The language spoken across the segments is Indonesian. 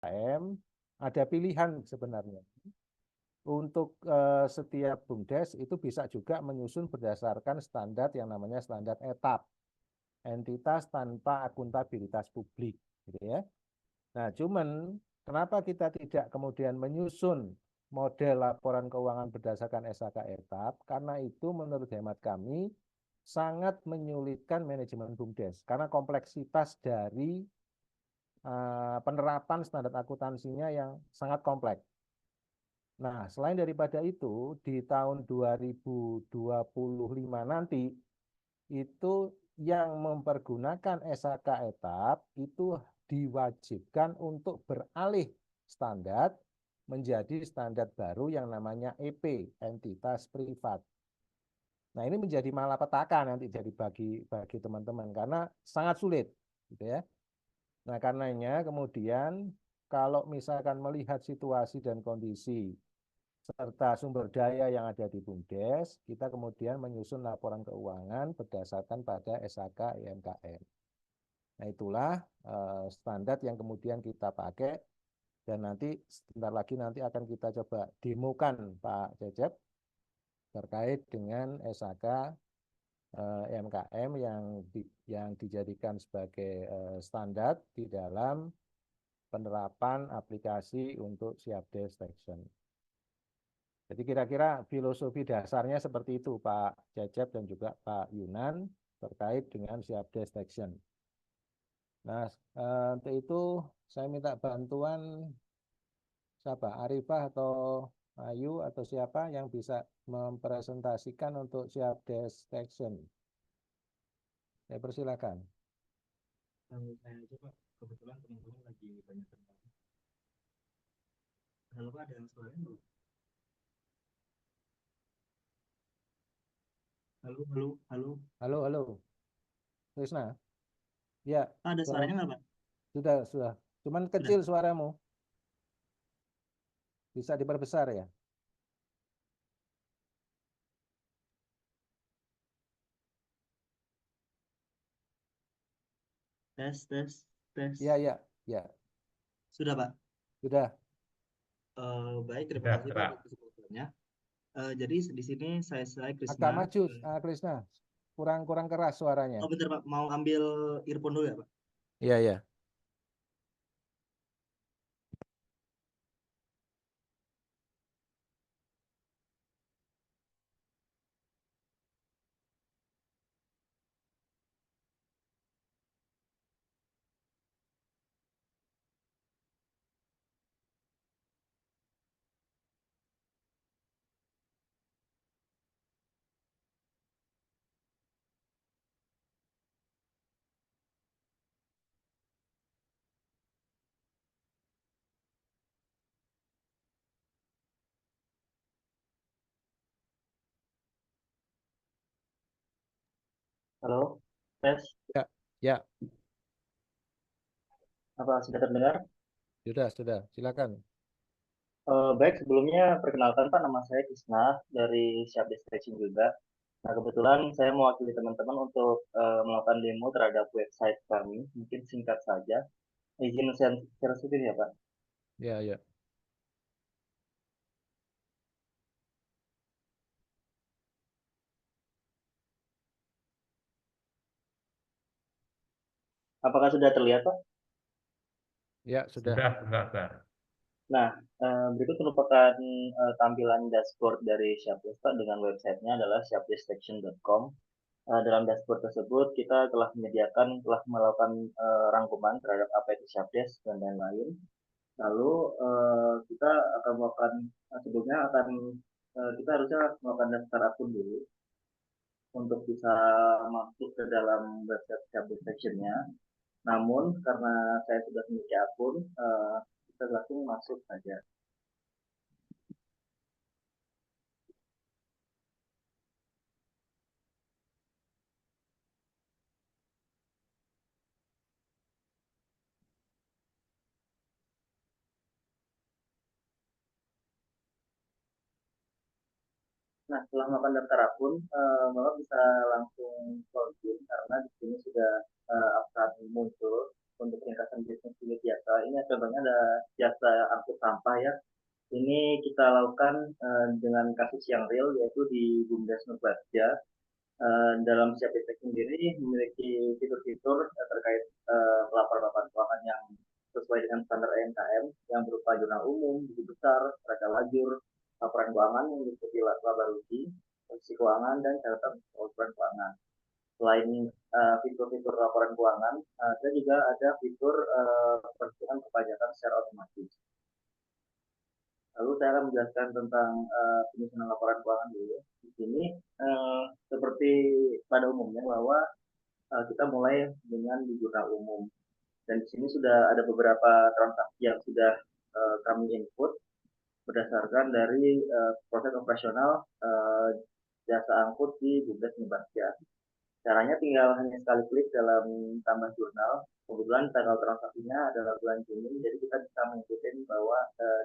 ada pilihan sebenarnya. Untuk setiap BUMDes itu bisa juga menyusun berdasarkan standar yang namanya standar ETAP, entitas tanpa akuntabilitas publik, gitu ya. Nah, cuman kenapa kita tidak kemudian menyusun model laporan keuangan berdasarkan SHK ETAP? Karena itu menurut hemat kami sangat menyulitkan manajemen BUMDes karena kompleksitas dari penerapan standar akuntansinya yang sangat kompleks. Nah, selain daripada itu, di tahun 2025 nanti, itu yang mempergunakan SHK etap itu diwajibkan untuk beralih standar menjadi standar baru yang namanya EP, entitas privat. Nah, ini menjadi malapetaka nanti jadi bagi teman-teman karena sangat sulit, gitu ya. Nah, karenanya kemudian kalau misalkan melihat situasi dan kondisi serta sumber daya yang ada di BUMDes, kita kemudian menyusun laporan keuangan berdasarkan pada SHK IMKM. Nah, itulah standar yang kemudian kita pakai dan nanti sebentar lagi nanti akan kita coba demokan Pak Cecep terkait dengan SHK IMKM yang dijadikan sebagai standar di dalam penerapan aplikasi untuk Siapdes Detection. Jadi kira-kira filosofi dasarnya seperti itu Pak Cecep dan juga Pak Yunan terkait dengan Siapdes Detection. Nah, untuk itu saya minta bantuan siapa? Arifah atau Ayu atau siapa yang bisa mempresentasikan untuk Siapdes Detection. Saya persilakan. Saya aja Pak, kebetulan teman-teman lagi banyak teman. Halo Pak, ada yang suaranya belum? Halo, halo, halo. Halo, halo. Krisna. Ya, Pak, ada suaranya nggak Pak? sudah. Cuman Sudah. kecil suaramu. Bisa diperbesar ya. Tes, tes, tes. Ya, ya, ya. Sudah Pak. Sudah. Baik, terima kasih Pak atas kesempatannya. Jadi di sini saya Agak Krisna. maju, Krisna. Kurang keras suaranya. Oh bentar Pak, mau ambil earphone dulu ya Pak? Iya, iya. Halo, tes. Ya, ya. Apa sudah terdengar? Sudah. Silakan. Baik, sebelumnya perkenalkan Pak, nama saya Krisna dari Siapdes Stretching juga. Nah, kebetulan saya mewakili teman-teman untuk melakukan demo terhadap website kami. Mungkin singkat saja. Izin share screen ya, Pak. Ya, ya. Apakah sudah terlihat, Pak? Ya, sudah. Sudah. Nah, berikut merupakan tampilan dashboard dari Siapdes, Pak, dengan websitenya adalah siapdesdetection.com. Dalam dashboard tersebut, kita telah melakukan rangkuman terhadap apa itu Siapdes dan lain-lain. Lalu kita akan melakukan sebelumnya kita harusnya melakukan daftar akun dulu untuk bisa masuk ke dalam website Siapdes Detection-nya. Namun karena saya sudah memiliki akun, kita langsung masuk saja. Nah, setelah melakukan daftar akun, Bapak bisa langsung login karena di sini sudah saat muncul untuk ringkasan bisnis unit jasa. Ini contohnya ada jasa angkut sampah ya. Ini kita lakukan dengan kasus yang real, yaitu di BUMDes Nurbatia. Dalam Siapristek sendiri memiliki fitur-fitur terkait laporan keuangan yang sesuai dengan standar EMKM yang berupa jurnal umum, buku besar, neraca lajur, laporan keuangan yang diikuti laba rugi, posisi keuangan, dan catatan laporan keuangan. Selain fitur-fitur laporan keuangan, ada juga ada fitur perhitungan perpajakan secara otomatis. Lalu saya akan menjelaskan tentang penyusunan laporan keuangan dulu. Di sini seperti pada umumnya bahwa kita mulai dengan di jurnal umum. Dan di sini sudah ada beberapa transaksi yang sudah kami input berdasarkan dari proses operasional jasa angkut di BUMDes Nurbatia. Caranya tinggal hanya sekali klik dalam tambah jurnal. Kebetulan tanggal transaksinya adalah bulan Juni, jadi kita bisa mengikuti bahwa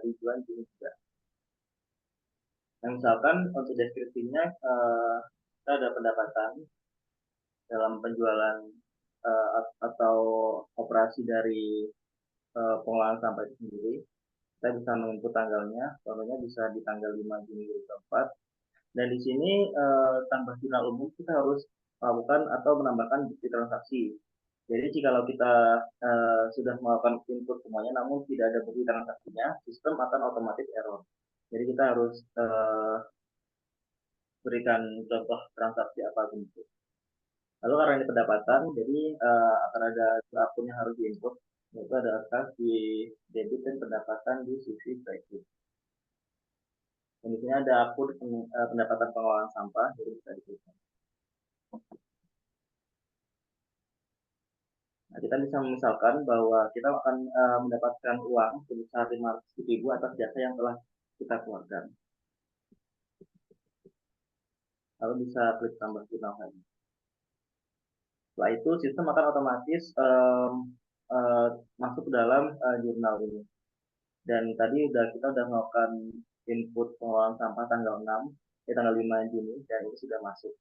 di bulan Juni juga. Nah, misalkan untuk deskripsinya, kita ada pendapatan dalam penjualan atau operasi dari pengolahan sampah itu sendiri. Kita bisa menginput tanggalnya, contohnya bisa di tanggal 5 Juni 2024. Dan di sini tambah jurnal umum kita harus melakukan atau menambahkan bukti transaksi. Jadi jikalau kita sudah melakukan input semuanya namun tidak ada bukti transaksinya, sistem akan otomatis error. Jadi kita harus berikan contoh transaksi apapun itu. Lalu karena ini pendapatan, jadi akan ada akun yang harus diinput, yaitu ada kas di debit dan pendapatan di sisi kredit. Dan di sini ada akun pendapatan pengelolaan sampah, jadi bisa diklik. Nah, kita bisa misalkan bahwa kita akan mendapatkan uang sebesar 500.000 atas jasa yang telah kita keluarkan. Lalu bisa klik tambah jurnal lagi. Setelah itu sistem akan otomatis masuk ke dalam jurnal ini. Dan tadi kita udah melakukan input pengelolaan sampah tanggal 5 Juni dan ini sudah masuk.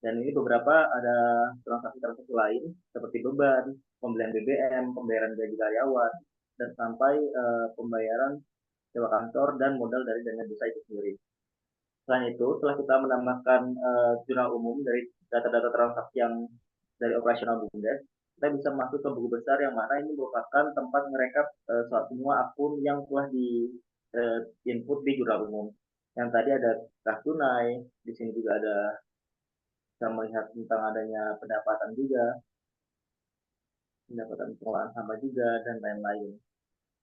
Dan ini beberapa ada transaksi-transaksi lain seperti beban, pembelian BBM, pembayaran gaji karyawan, dan sampai pembayaran sewa kantor dan modal dari dana desa itu sendiri. Selain itu, setelah kita menambahkan jurnal umum dari data-data transaksi yang dari operasional BUMDes, kita bisa masuk ke buku besar yang mana ini merupakan tempat merekap semua akun yang telah di input di jurnal umum. Yang tadi ada kas tunai, di sini juga ada bisa melihat tentang adanya pendapatan juga, pendapatan pengelolaan sampah juga, dan lain-lain.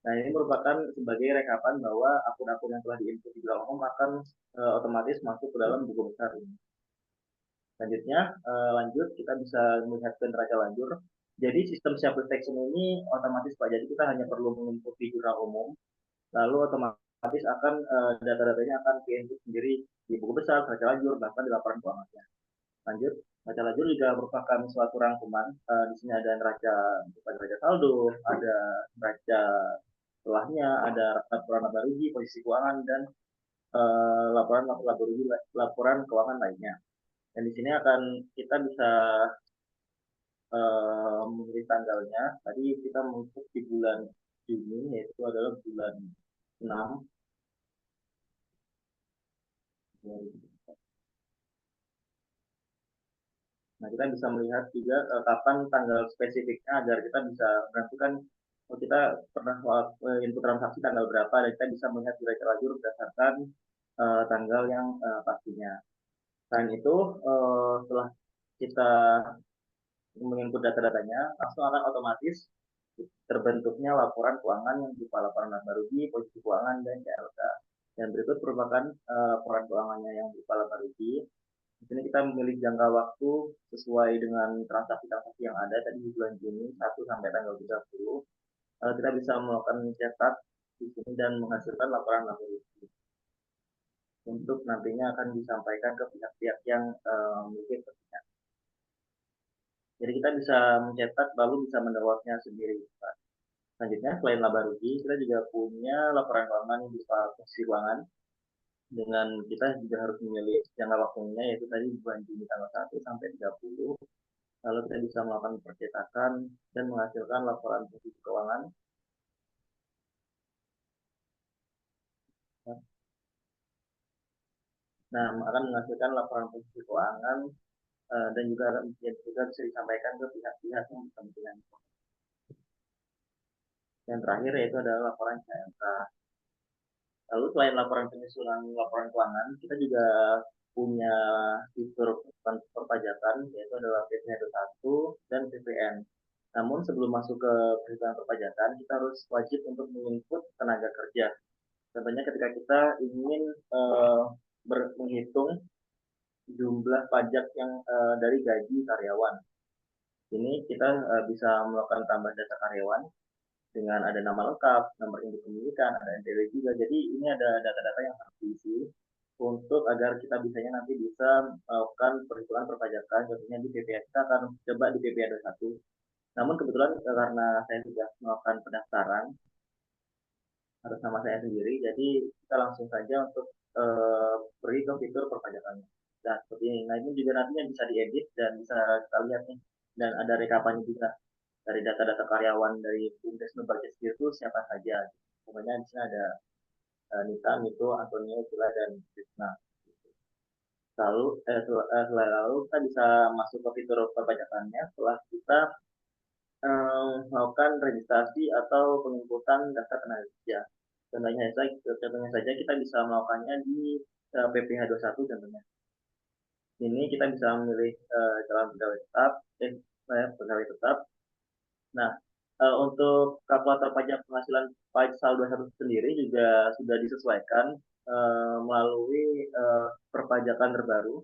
Nah, ini merupakan sebagai rekapan bahwa akun-akun yang telah diinput di jurnal umum akan otomatis masuk ke dalam buku besar ini. Selanjutnya, lanjut kita bisa melihat ke neraca lajur. Jadi sistem Siapristek ini otomatis Pak, jadi kita hanya perlu menginput di jurnal umum, lalu otomatis akan data-datanya akan diinput sendiri di buku besar, neraca lajur, bahkan di laporan keuangannya. Lanjut, neraca lajur juga merupakan suatu rangkuman. Di sini ada neraca saldo, ada neraca setelahnya, ada laporan laba rugi, posisi keuangan, dan laporan laba rugi, laporan keuangan lainnya. Dan di sini akan kita bisa memilih tanggalnya. Tadi kita mengikut di bulan Juni, yaitu adalah bulan 6. Nah, kita bisa melihat juga kapan tanggal spesifiknya agar kita bisa menentukan kita pernah input transaksi tanggal berapa dan kita bisa melihat neraca lajur berdasarkan tanggal yang pastinya. Selain itu, setelah kita menginput data-datanya, langsung akan otomatis terbentuknya laporan keuangan yang berupa laporan laba rugi, posisi keuangan, dan CLK. Dan berikut merupakan laporan keuangannya yang berupa laba rugi. Di sini kita memilih jangka waktu sesuai dengan transaksi-transaksi yang ada tadi di bulan Juni 1 sampai tanggal 30. Kita bisa melakukan cetak di sini dan menghasilkan laporan laba rugi. Untuk nantinya akan disampaikan ke pihak-pihak yang memiliki kepentingan. Jadi kita bisa mencetak lalu bisa mendownloadnya sendiri. Selanjutnya selain laba rugi, kita juga punya laporan keuangan yang berupa posisi keuangan. Dengan kita juga harus memilih jangka waktunya yaitu tadi bulan Juni tanggal 1 sampai 30. Lalu kita bisa melakukan percetakan dan menghasilkan laporan posisi keuangan. Nah, akan menghasilkan laporan posisi keuangan dan juga bisa disampaikan ke pihak-pihak yang berkepentingan. Yang terakhir yaitu adalah laporan CMK. Lalu selain laporan penyusunan laporan keuangan, kita juga punya fitur perpajakan yaitu adalah PP21 dan PPN. Namun sebelum masuk ke perhitungan perpajakan, kita harus wajib untuk menginput tenaga kerja. Contohnya ketika kita ingin menghitung jumlah pajak yang dari gaji karyawan. Ini kita bisa melakukan tambah data karyawan dengan ada nama lengkap, nomor induk kepemilikan, ada NPWP juga. Jadi ini ada data-data yang harus diisi untuk agar kita nanti bisa melakukan perhitungan perpajakan. Contohnya di PPA kita akan coba di PPA 21. Namun kebetulan karena saya sudah melakukan pendaftaran atas nama saya sendiri, jadi kita langsung saja untuk pergi ke fitur perpajakannya. Nah, seperti ini. Nah, ini juga nantinya bisa diedit dan bisa kita lihat nih. Dan ada rekapannya juga dari data-data karyawan dari BUMDes Budget itu siapa saja. Pokoknya di sini ada Nita, Nito, Antonio, Sila, dan Krishna. Lalu kita bisa masuk ke fitur perpajakannya setelah kita melakukan registrasi atau penginputan data tenaga kerja. Contohnya saja kita bisa melakukannya di PPH 21 contohnya. Ini kita bisa memilih calon pegawai tetap, pegawai tetap. Nah, untuk kalkulator pajak penghasilan pajak saldo 21 sendiri juga sudah disesuaikan melalui perpajakan terbaru,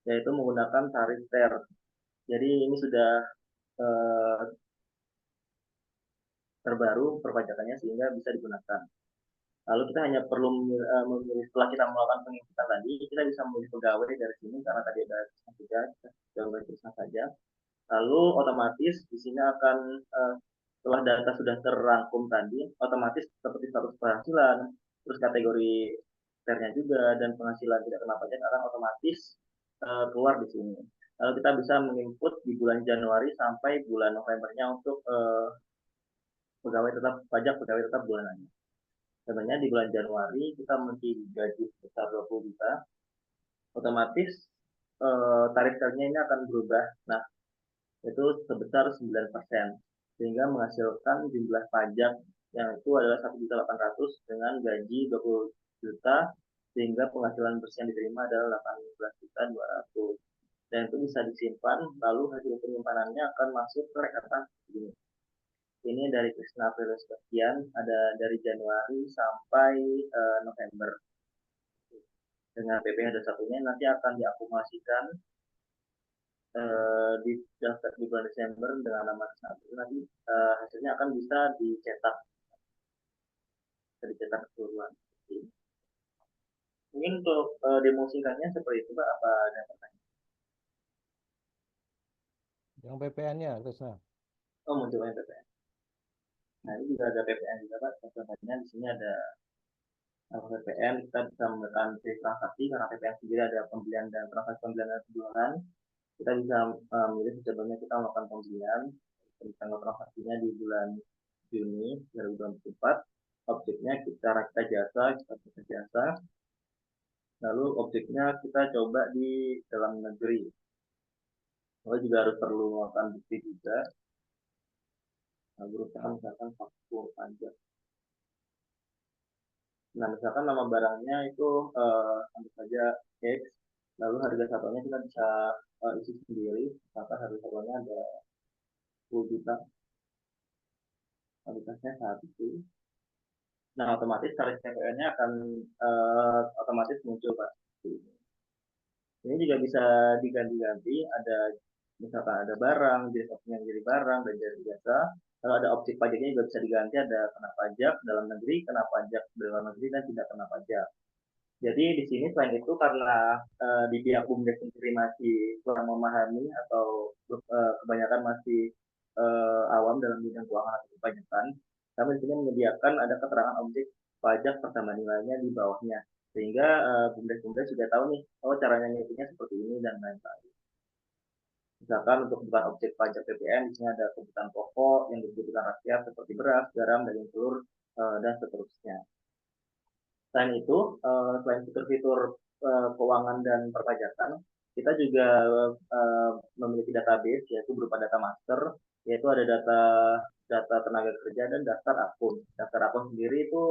yaitu menggunakan tarif TER. Jadi ini sudah terbaru perpajakannya sehingga bisa digunakan. Lalu kita hanya perlu memilih setelah kita melakukan penginputan tadi, kita bisa memilih pegawai dari sini karena tadi ada juga pegawai tulisan saja. Lalu otomatis di sini akan setelah data sudah terrangkum tadi, otomatis seperti status penghasilan, terus kategori TER-nya juga dan penghasilan tidak kena pajak akan otomatis keluar di sini. Lalu kita bisa menginput di bulan Januari sampai bulan Novembernya untuk pegawai tetap bulanannya. Contohnya di bulan Januari kita memiliki gaji sebesar 20 juta, otomatis tarif TER-nya ini akan berubah. Nah, itu sebesar 9%, sehingga menghasilkan jumlah pajak yang itu adalah 1.800.000 dengan gaji 20 juta, sehingga penghasilan bersih yang diterima adalah 18.200.000. Dan itu bisa disimpan, lalu hasil penyimpanannya akan masuk ke rekatan begini. Ini dari Krishna April sebagian, ada dari Januari sampai November. Dengan PPh 21-nya nanti akan diakumulasikan di bulan Desember dengan nama Krishna. Nanti hasilnya akan bisa dicetak keseluruhan. Mungkin untuk demo singkatnya seperti itu, Pak. Apa ada pertanyaan? Yang PPN-nya, Krisna. Oh, muncul PPN. Nah, ini juga ada PPN juga, Pak. Contohnya di sini ada PPN, kita bisa menekan transaksi karena PPN sendiri ada pembelian dan transaksi pembelian dan penjualan. Kita bisa memilih contohnya kita melakukan pembelian, tanggal transaksinya di bulan Juni 2024. Objeknya kita jasa, lalu objeknya kita coba di dalam negeri. Lalu juga harus perlu melakukan bukti juga. Nah, berusaha misalkan faktur pajak. Nah, misalkan nama barangnya itu tentu saja X, lalu harga satunya kita bisa isi sendiri, misalkan harga satunya ada 10 juta, kualitasnya saat itu. Nah, otomatis tarif PPN-nya akan otomatis muncul, Pak. Ini juga bisa diganti-ganti, ada misalkan ada barang, jenis opsinya menjadi barang dan jadi jasa. Kalau ada opsi pajaknya juga bisa diganti, ada kena pajak dalam negeri, kena pajak dalam negeri, dan tidak kena pajak. Jadi di sini selain itu karena di pihak BUMDes sendiri masih kurang memahami atau kebanyakan masih awam dalam bidang keuangan atau perpajakan, kami di sini menyediakan ada keterangan objek pajak pertama nilainya di bawahnya, sehingga BUMDes juga tahu nih, oh caranya ngitungnya seperti ini dan lain-lain. Misalkan untuk kebutuhan objek pajak PPN, di sini ada kebutuhan pokok yang dibutuhkan rakyat seperti beras, garam, daging telur, dan seterusnya. Selain itu, selain fitur-fitur keuangan dan perpajakan, kita juga memiliki database yaitu berupa data master, yaitu ada data tenaga kerja dan daftar akun. Daftar akun sendiri itu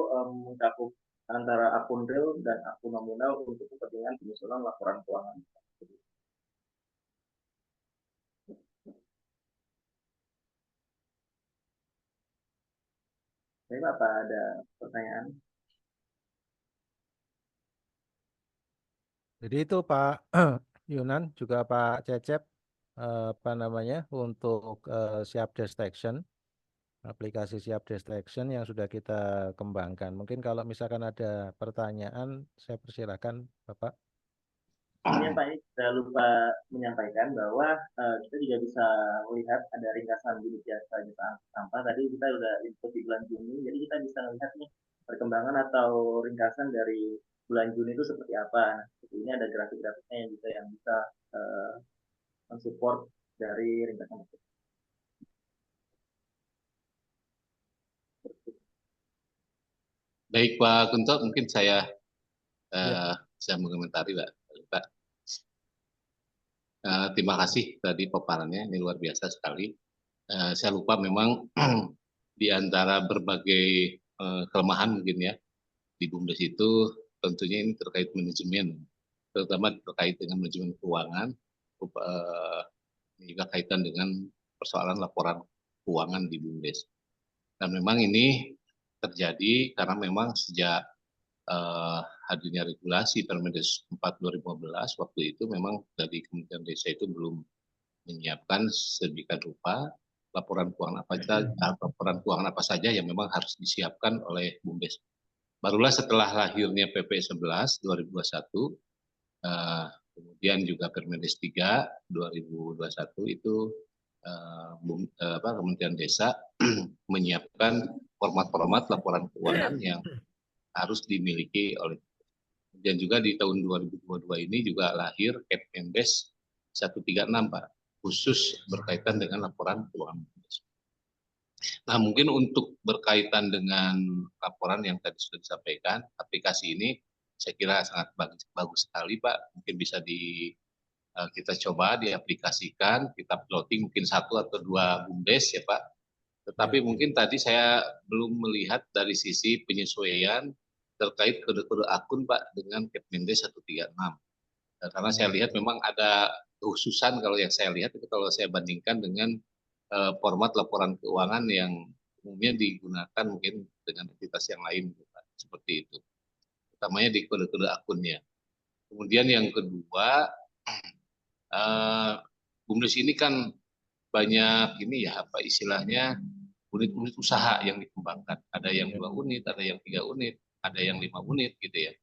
mencakup antara akun real dan akun nominal untuk kepentingan penyusunan laporan keuangan. Jadi apa ada pertanyaan? Jadi itu Pak Yunan juga Pak Cecep apa namanya untuk siap detection, aplikasi siap detection yang sudah kita kembangkan. Mungkin kalau misalkan ada pertanyaan, saya persilakan Bapak. Ini Pak, ini saya lupa menyampaikan bahwa kita juga bisa melihat ada ringkasan unit jasa sampah. Tadi kita udah input di bulan Juni, jadi kita bisa melihat nih perkembangan atau ringkasan dari bulan Juni itu seperti apa. Nah, ini ada grafik-grafiknya yang bisa mensupport dari ringkasan itu. Baik Pak Kunto, mungkin saya Ya. bisa mengomentari Pak. Terima kasih tadi paparannya, ini luar biasa sekali. Saya lupa memang di antara berbagai kelemahan mungkin ya di BUMDes itu tentunya ini terkait manajemen, terutama terkait dengan manajemen keuangan, ini juga kaitan dengan persoalan laporan keuangan di BUMDes. Dan memang ini terjadi karena memang sejak hadirnya regulasi Permendes 4 2015 waktu itu memang dari Kementerian Desa itu belum menyiapkan sedemikian rupa laporan keuangan apa saja yang memang harus disiapkan oleh BUMDes. Barulah setelah lahirnya PP 11 2021 kemudian juga Permendes 3 2021 itu Kementerian Desa menyiapkan format-format laporan keuangan yang harus dimiliki oleh. Dan juga di tahun 2022 ini juga lahir Kepmendes 136 Pak, khusus berkaitan dengan laporan keuangan. Nah mungkin untuk berkaitan dengan laporan yang tadi sudah disampaikan, aplikasi ini saya kira sangat bagus sekali Pak, mungkin bisa kita coba diaplikasikan, kita piloting mungkin 1 atau 2 BUMDes ya Pak. Tetapi mungkin tadi saya belum melihat dari sisi penyesuaian terkait kode-kode akun Pak dengan Kepmendes 136. Karena saya lihat memang ada kekhususan kalau yang saya lihat itu kalau saya bandingkan dengan format laporan keuangan yang umumnya digunakan mungkin dengan entitas yang lain Pak. Seperti itu. Utamanya di kode-kode akunnya. Kemudian yang kedua, BUMDes ini kan banyak ini ya apa istilahnya unit-unit usaha yang dikembangkan. Ada yang 2 unit, ada yang 3 unit, ada yang 5 unit gitu ya.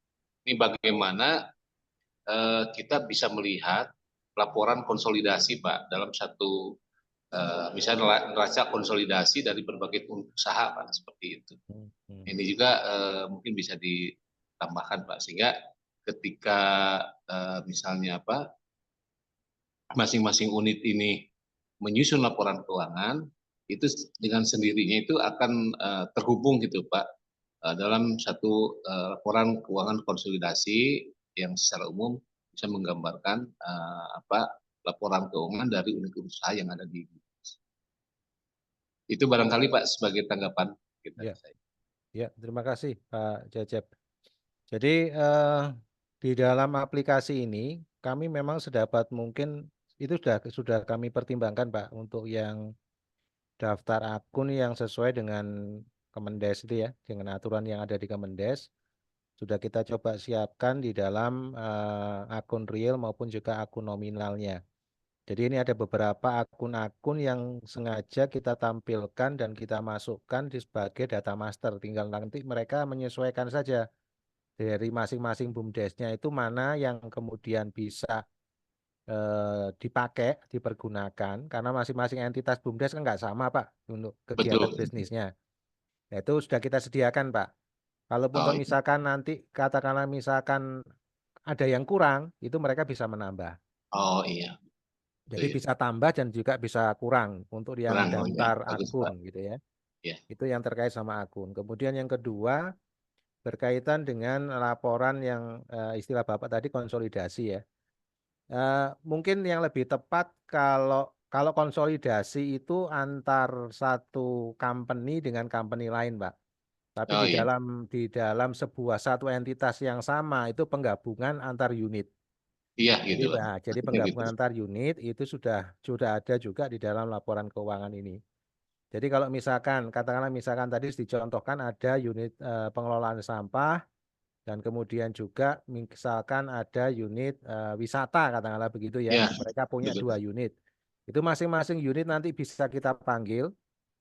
Ini bagaimana kita bisa melihat laporan konsolidasi Pak dalam satu misalnya neraca konsolidasi dari berbagai unit usaha Pak seperti itu. Ini juga mungkin bisa ditambahkan Pak sehingga ketika misalnya apa masing-masing unit ini menyusun laporan keuangan itu dengan sendirinya itu akan terhubung gitu Pak dalam satu laporan keuangan konsolidasi yang secara umum bisa menggambarkan laporan keuangan dari unit usaha yang ada di itu barangkali Pak sebagai tanggapan kita. Ya, terima kasih Pak Cecep. Jadi di dalam aplikasi ini kami memang sedapat mungkin itu sudah kami pertimbangkan Pak untuk yang daftar akun yang sesuai dengan Kemendes itu ya, dengan aturan yang ada di Kemendes. Sudah kita coba siapkan di dalam akun real maupun juga akun nominalnya. Jadi ini ada beberapa akun-akun yang sengaja kita tampilkan dan kita masukkan sebagai data master. Tinggal nanti mereka menyesuaikan saja dari masing-masing BUMDesnya itu mana yang kemudian bisa dipakai, dipergunakan. Karena masing-masing entitas BUMDes kan nggak sama Pak untuk kegiatan bisnisnya. Nah, itu sudah kita sediakan Pak. Kalaupun misalkan nanti katakanlah misalkan ada yang kurang, itu mereka bisa menambah. Oh iya. Jadi ya. bisa tambah dan juga bisa kurang untuk yang Kurang, oh ya, daftar bagus akun Pak. gitu ya. Ya, Itu yang terkait sama akun. Kemudian yang kedua berkaitan dengan laporan yang istilah Bapak tadi konsolidasi ya. Mungkin yang lebih tepat kalau konsolidasi itu antar satu company dengan company lain, Pak. Tapi oh ya, di dalam sebuah satu entitas yang sama itu penggabungan antar unit. iya Jadi, gitu Pak. jadi Maksudnya gitu. penggabungan antar unit itu sudah ada juga di dalam laporan keuangan ini. Jadi kalau misalkan tadi dicontohkan ada unit pengelolaan sampah dan kemudian juga misalkan ada unit wisata katakanlah begitu ya. Ya, Mereka punya betul. 2 unit. Itu masing-masing unit nanti bisa kita panggil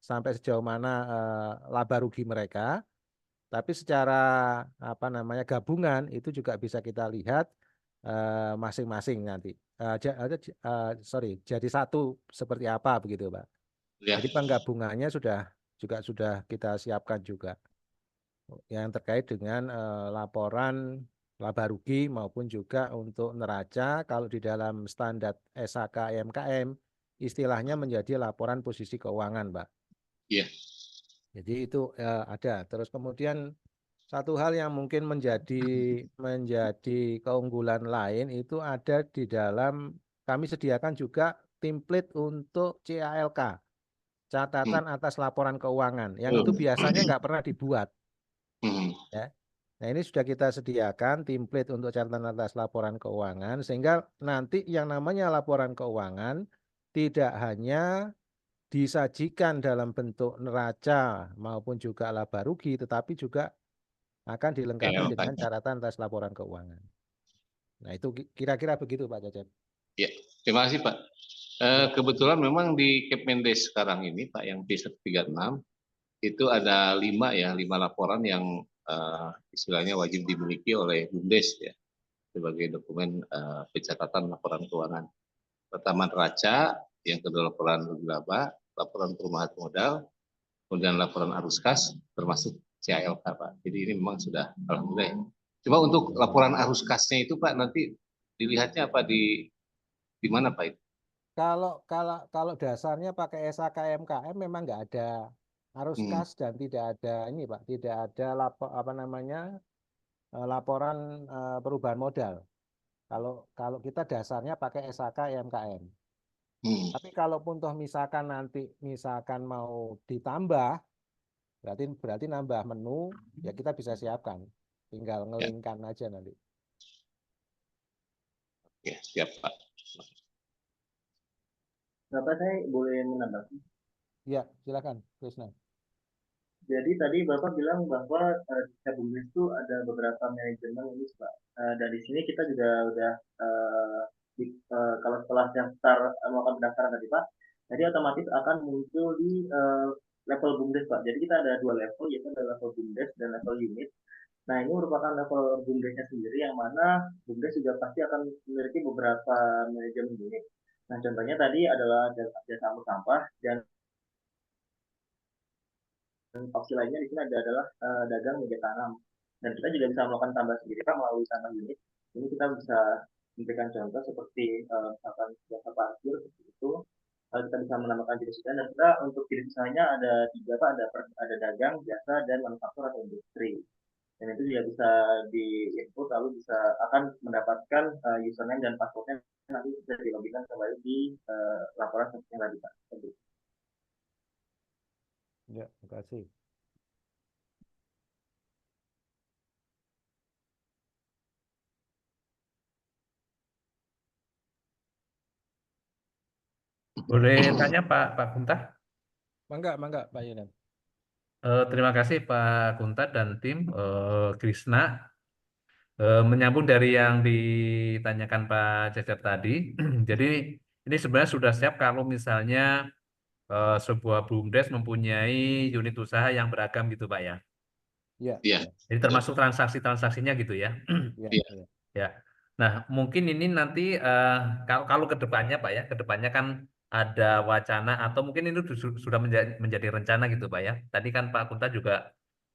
sampai sejauh mana laba rugi mereka. Tapi secara apa namanya gabungan itu juga bisa kita lihat masing-masing nanti. Sorry, jadi satu seperti apa begitu, Pak. Ya, Jadi penggabungannya sudah kita siapkan juga yang terkait dengan laporan laba rugi maupun juga untuk neraca kalau di dalam standar SHK MKM istilahnya menjadi laporan posisi keuangan, Pak. iya. Jadi itu ada. Terus kemudian satu hal yang mungkin menjadi keunggulan lain itu ada di dalam kami sediakan juga template untuk CALK, Hmm. catatan atas laporan keuangan, yang itu Oh. biasanya nggak pernah dibuat. Hmm. Ya. Nah ini sudah kita sediakan template untuk catatan atas laporan keuangan, sehingga nanti yang namanya laporan keuangan tidak hanya disajikan dalam bentuk neraca maupun juga laba rugi, tetapi juga akan dilengkapi Ya, dengan Pak. catatan atas laporan keuangan. Nah, itu kira-kira begitu Pak Cecep. Ya, terima kasih Pak. Ya, Kebetulan memang di Kepmendes sekarang ini Pak yang P136 itu ada 5 laporan yang istilahnya wajib dimiliki oleh BUMDes ya sebagai dokumen pencatatan laporan keuangan. Pertama neraca, yang kedua laporan laba, laporan perumahan modal, kemudian laporan arus kas, termasuk CALK Pak. Jadi ini memang sudah alhamdulillah. Ya. Cuma untuk laporan arus kasnya itu Pak nanti dilihatnya apa di mana Pak itu? Kalau dasarnya pakai SHKMKM memang nggak ada arus Hmm. kas dan tidak ada ini Pak, tidak ada apa namanya laporan perubahan modal. Kalau kita dasarnya pakai SHKMKM. Hmm. Tapi kalaupun toh misalkan nanti misalkan mau ditambah, berarti nambah menu ya kita bisa siapkan. Tinggal Ya, ngelingkan aja nanti. ya, siap Pak. Bapak saya boleh menambah. Ya, silakan, Krisna. Jadi tadi Bapak bilang bahwa di Tabungan itu ada beberapa manajemen ini Pak. Dari sini kita juga udah kalau setelah daftar melakukan pendaftaran tadi Pak, jadi otomatis akan muncul di level BUMDes Pak. Jadi kita ada 2 level, yaitu ada level BUMDes dan level unit. Nah ini merupakan level BUMDesnya sendiri yang mana BUMDes juga pasti akan memiliki beberapa manajemen unit. Nah contohnya tadi adalah jasa angkut sampah dan opsi lainnya di sini adalah dagang media tanam. Dan kita juga bisa melakukan tambah sendiri Pak melalui tambah unit. Ini kita bisa memberikan contoh seperti misalkan jasa parkir seperti itu. Kita bisa menambahkan jenis usaha dan kita untuk jenis usahanya ada 3 Pak, ada dagang, jasa, dan manufaktur atau industri. Dan itu juga bisa di input lalu bisa akan mendapatkan username dan passwordnya nanti bisa dilogin kembali di laporan seperti yang tadi Pak. Ya, terima kasih. Boleh tanya Pak Kunta? Mangga, Pak Yunan. Terima kasih Pak Kunta dan tim Krisna. Menyambung dari yang ditanyakan Pak Cecep tadi, jadi ini sebenarnya sudah siap kalau misalnya sebuah BUMDes mempunyai unit usaha yang beragam gitu Pak ya. Ya, Iya, Jadi termasuk transaksi-transaksinya gitu ya. ya, iya. ya. Ya. Nah, mungkin ini nanti kalau ke depannya Pak ya, ke depannya kan ada wacana atau mungkin ini sudah menjadi rencana gitu Pak ya. Tadi kan Pak Kunta juga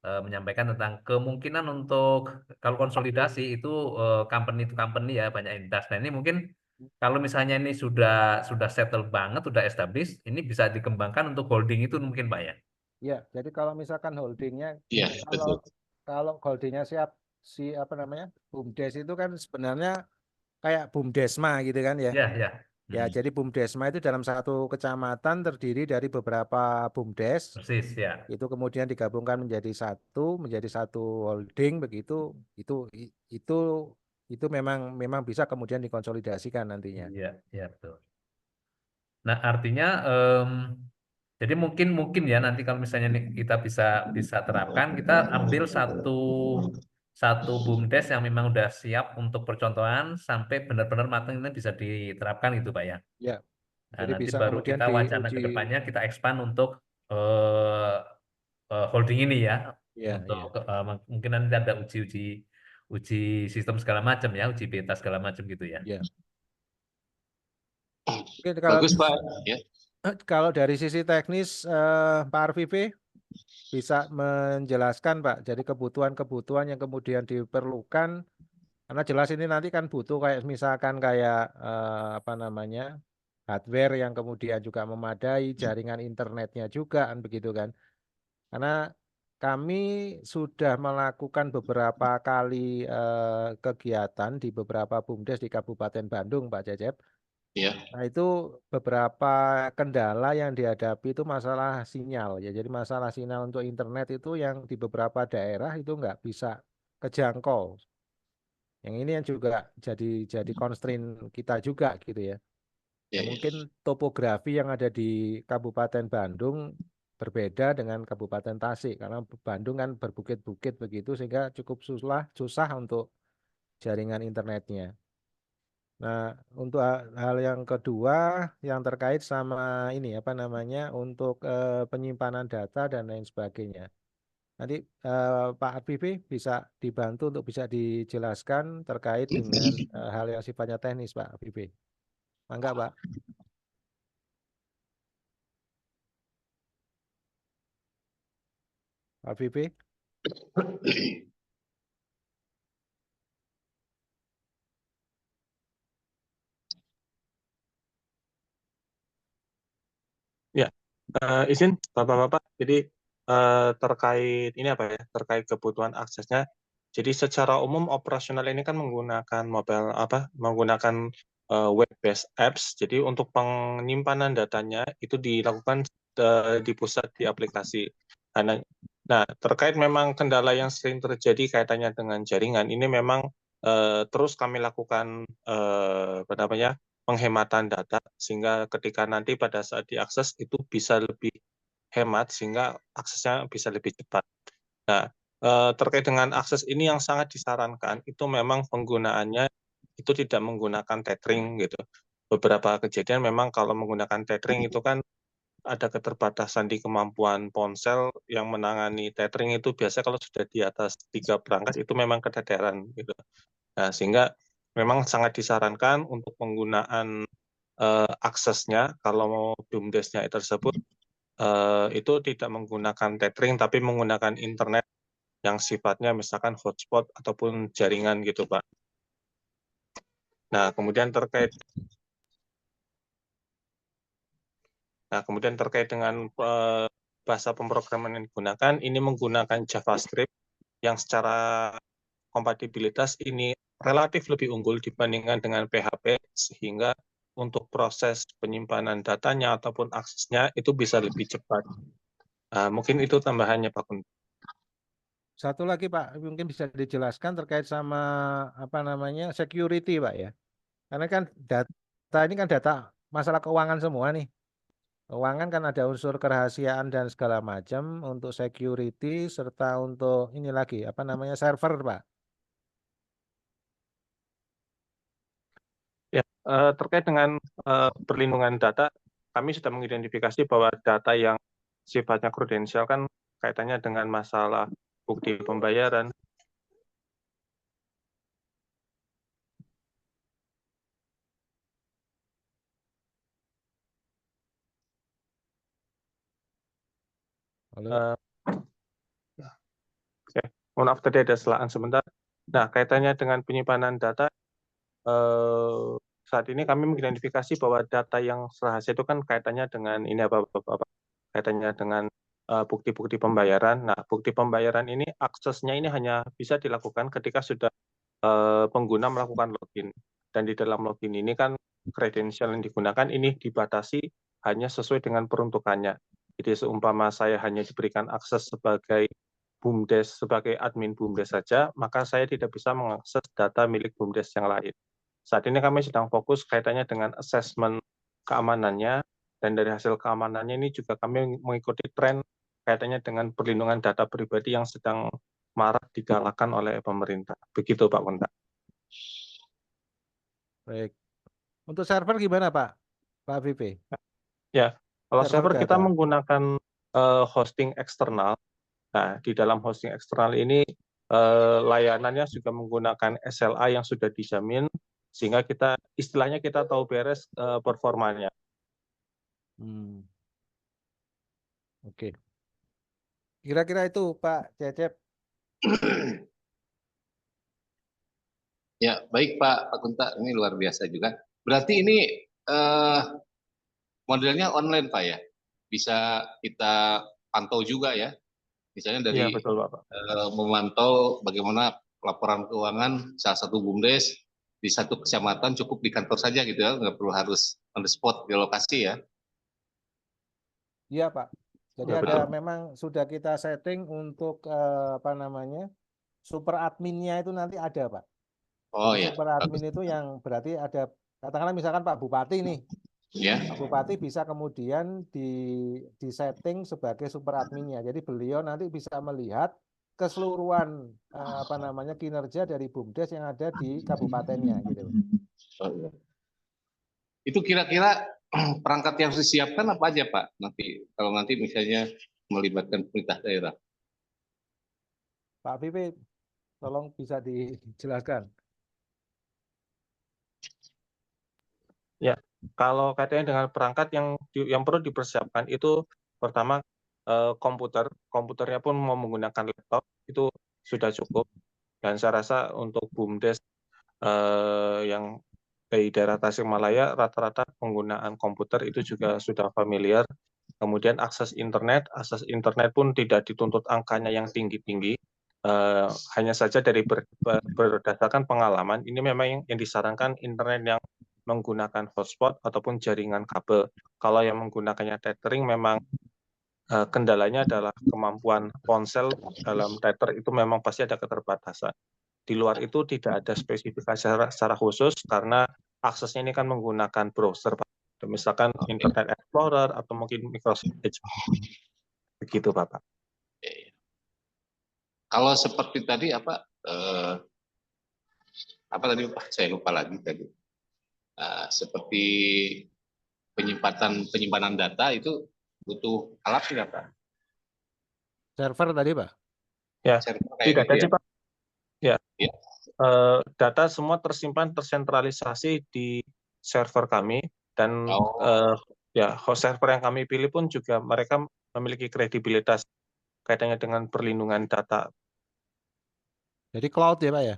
menyampaikan tentang kemungkinan untuk kalau konsolidasi itu company to company ya banyak entitas. Nah, ini mungkin Kalau misalnya ini sudah settle banget, sudah established, ini bisa dikembangkan untuk holding itu mungkin Pak ya? Ya, jadi kalau misalkan holdingnya, Iya, betul. kalau holdingnya siap, si apa namanya, BUMDes itu kan sebenarnya kayak BUMDesma gitu kan ya. Ya, ya. Ya, jadi BUMDesma itu dalam satu kecamatan terdiri dari beberapa BUMDes, Persis ya. itu kemudian digabungkan menjadi satu holding begitu, itu memang bisa kemudian dikonsolidasikan nantinya. Iya, iya betul. Nah, artinya jadi mungkin ya nanti kalau misalnya nih kita bisa terapkan, kita ambil satu BUMDes yang memang udah siap untuk percontohan sampai benar-benar matang ini bisa diterapkan gitu Pak ya. Ya, Nah, jadi nanti bisa baru kemudian kita wacana diuji. ke depannya kita expand untuk eh, holding ini ya. Ya, Untuk ya, mungkin nanti ada uji sistem segala macam ya, uji beta segala macam gitu ya. ya. Oke, kalau Bagus Pak. Ya. kalau dari sisi teknis, Pak Arfifi bisa menjelaskan, Pak. Jadi kebutuhan-kebutuhan yang kemudian diperlukan, karena jelas ini nanti kan butuh kayak misalkan kayak apa namanya, hardware yang kemudian juga memadai, jaringan internetnya juga, kan begitu kan. Karena kami sudah melakukan beberapa kali kegiatan di beberapa BUMDes di Kabupaten Bandung, Pak Cecep. Ya. Nah, itu beberapa kendala yang dihadapi itu masalah sinyal ya. Jadi masalah sinyal untuk internet itu yang di beberapa daerah itu nggak bisa kejangkau. Yang ini yang juga jadi constraint kita juga gitu ya. Ya Ya, ya. mungkin topografi yang ada di Kabupaten Bandung berbeda dengan Kabupaten Tasik karena Bandung kan berbukit-bukit begitu sehingga cukup susah untuk jaringan internetnya. Nah, untuk hal yang kedua yang terkait sama ini apa namanya untuk penyimpanan data dan lain sebagainya. Nanti Pak Arfifi bisa dibantu untuk bisa dijelaskan terkait dengan hal yang sifatnya teknis, Pak Arfifi. Mangga, Pak. Pak Arfifi. Ya, izin Bapak-Bapak. Jadi terkait ini apa ya? Terkait kebutuhan aksesnya. Jadi secara umum operasional ini kan menggunakan menggunakan web based apps. Jadi untuk penyimpanan datanya itu dilakukan di pusat di aplikasi. Nah, terkait memang kendala yang sering terjadi kaitannya dengan jaringan ini memang terus kami lakukan apa namanya? Penghematan data sehingga ketika nanti pada saat diakses itu bisa lebih hemat sehingga aksesnya bisa lebih cepat. Nah, terkait dengan akses ini yang sangat disarankan itu memang penggunaannya itu tidak menggunakan tethering gitu. Beberapa kejadian memang kalau menggunakan tethering itu kan ada keterbatasan di kemampuan ponsel yang menangani tethering itu biasanya kalau sudah di atas 3 perangkat itu memang keteteran gitu. Nah, sehingga memang sangat disarankan untuk penggunaan aksesnya kalau BUMDes-nya tersebut itu tidak menggunakan tethering tapi menggunakan internet yang sifatnya misalkan hotspot ataupun jaringan gitu Pak. Nah kemudian terkait dengan bahasa pemrograman yang digunakan ini menggunakan JavaScript yang secara kompatibilitas ini relatif lebih unggul dibandingkan dengan PHP sehingga untuk proses penyimpanan datanya ataupun aksesnya itu bisa lebih cepat. Mungkin itu tambahannya Pak Kun. Satu lagi Pak, mungkin bisa dijelaskan terkait sama apa namanya security Pak ya. Karena kan data ini kan data masalah keuangan semua nih. Keuangan kan ada unsur kerahasiaan dan segala macam untuk security serta untuk ini lagi apa namanya server Pak. Ya, terkait dengan perlindungan data, kami sudah mengidentifikasi bahwa data yang sifatnya krudensial kan kaitannya dengan masalah bukti pembayaran. Halo. Oke, mohon maaf tadi ada selaan sebentar. Nah, kaitannya dengan penyimpanan data, saat ini kami mengidentifikasi bahwa data yang rahasia itu kan kaitannya dengan ini kaitannya dengan bukti-bukti pembayaran. Nah, bukti pembayaran ini aksesnya ini hanya bisa dilakukan ketika sudah pengguna melakukan login. Dan di dalam login ini kan kredensial yang digunakan ini dibatasi hanya sesuai dengan peruntukannya. Jadi seumpama saya hanya diberikan akses sebagai BUMDes, sebagai admin BUMDes saja, maka saya tidak bisa mengakses data milik BUMDes yang lain. Saat ini kami sedang fokus kaitannya dengan asesmen keamanannya, dan dari hasil keamanannya ini juga kami mengikuti tren kaitannya dengan perlindungan data pribadi yang sedang marak digalakan oleh pemerintah. Begitu Pak Kunta. Baik. Untuk server gimana Pak? Pak VP? Ya, kalau server kita data. menggunakan hosting eksternal. Nah, di dalam hosting eksternal ini layanannya juga menggunakan SLA yang sudah dijamin, sehingga kita istilahnya kita tahu beres performanya. Oke. Kira-kira itu Pak Cecep. Ya, baik Pak Kunta, ini luar biasa juga. Berarti ini modelnya online Pak ya? Bisa kita pantau juga ya? Misalnya Iya, dari betul Bapak. memantau bagaimana laporan keuangan salah satu BUMDes di satu kecamatan cukup di kantor saja gitu ya, nggak perlu harus on the spot di lokasi ya. Iya Pak. Jadi Ya, ada betul. memang sudah kita setting untuk super adminnya itu nanti ada Pak. Oh Jadi ya, super admin itu yang berarti ada, katakanlah misalkan Pak Bupati nih. ya. Pak Bupati bisa kemudian di setting sebagai super adminnya. Jadi beliau nanti bisa melihat keseluruhan kinerja dari BUMDes yang ada di kabupatennya gitu. Oh, ya. Itu kira-kira perangkat yang harus disiapkan apa aja Pak? Nanti kalau nanti misalnya melibatkan pemerintah daerah. Pak Pipi, tolong bisa dijelaskan. Ya, kalau kaitannya dengan perangkat yang perlu dipersiapkan itu pertama komputernya pun mau menggunakan laptop itu sudah cukup, dan saya rasa untuk BUMDes yang dari daerah Tasikmalaya rata-rata penggunaan komputer itu juga sudah familiar. Kemudian akses internet pun tidak dituntut angkanya yang tinggi-tinggi. Hanya saja dari berdasarkan pengalaman ini memang yang disarankan internet yang menggunakan hotspot ataupun jaringan kabel. Kalau yang menggunakannya tethering memang kendalanya adalah kemampuan ponsel dalam tether itu memang pasti ada keterbatasan. Di luar itu tidak ada spesifikasi secara khusus karena aksesnya ini kan menggunakan browser, Pak. Misalkan Internet Explorer atau mungkin Microsoft Edge. Begitu, Bapak. Kalau seperti tadi apa tadi Pak? Saya lupa lagi tadi. Seperti penyimpanan data itu butuh alat tidak Pak? Server tadi Pak? Ya, Server tidak gitu ada, Pak. Ya. Ya. Data semua tersimpan tersentralisasi di server kami, dan host server yang kami pilih pun juga mereka memiliki kredibilitas kaitannya dengan perlindungan data. Jadi cloud ya Pak ya?